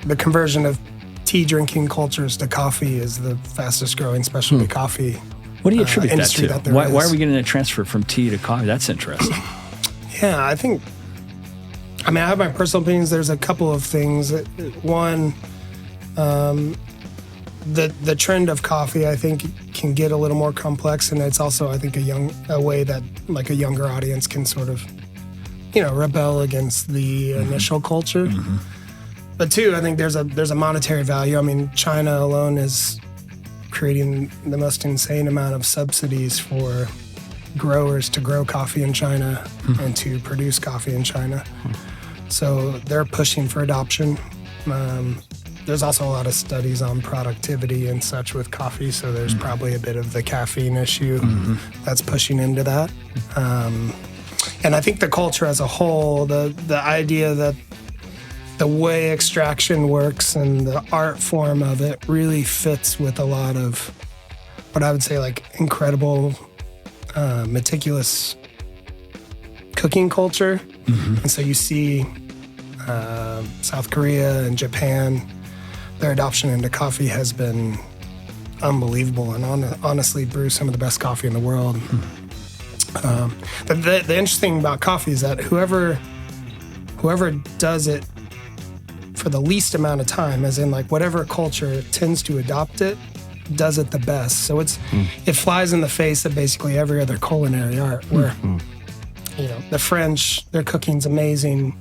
the conversion of tea drinking cultures to coffee is the fastest growing specialty coffee. What do you attribute that industry to? that Why are we getting a transfer from tea to coffee? That's interesting. Yeah, I have my personal opinions. There's a couple of things. One, the trend of coffee, I think, can get a little more complex, and it's also, I think, a way that like a younger audience can sort of, rebel against the initial culture. Mm-hmm. But two, I think there's a monetary value. I mean, China alone is creating the most insane amount of subsidies for growers to grow coffee in China and to produce coffee in China. So they're pushing for adoption. There's also a lot of studies on productivity and such with coffee, so there's probably a bit of the caffeine issue that's pushing into that. And I think the culture as a whole, the idea that the way extraction works and the art form of it really fits with a lot of what I would say like incredible, meticulous cooking culture. And so you see South Korea and Japan, their adoption into coffee has been unbelievable and honestly brew some of the best coffee in the world. The interesting thing about coffee is that whoever does it for the least amount of time, as in like whatever culture tends to adopt it, does it the best. So it flies in the face of basically every other culinary art where, the French, their cooking's amazing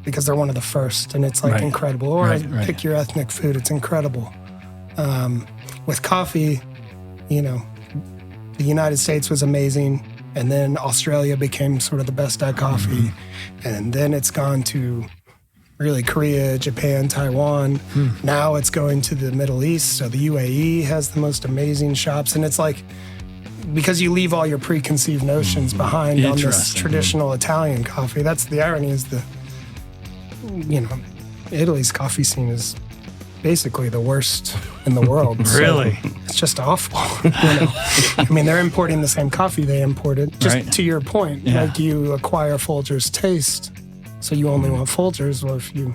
because they're one of the first and it's like incredible. Or pick your ethnic food, it's incredible. With coffee, the United States was amazing, and then Australia became sort of the best at coffee, and then it's gone to really Korea, Japan, Taiwan. Now it's going to the Middle East, so the UAE has the most amazing shops, and it's like, because you leave all your preconceived notions behind on this traditional Italian coffee. That's the irony, is Italy's coffee scene is basically the worst in the world. Really? So it's just awful. I mean, they're importing the same coffee they imported. Just to your point, like you acquire Folgers taste, so you only want Folgers. Well, if you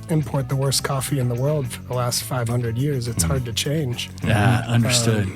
import the worst coffee in the world for the last 500 years, it's hard to change. Yeah, understood.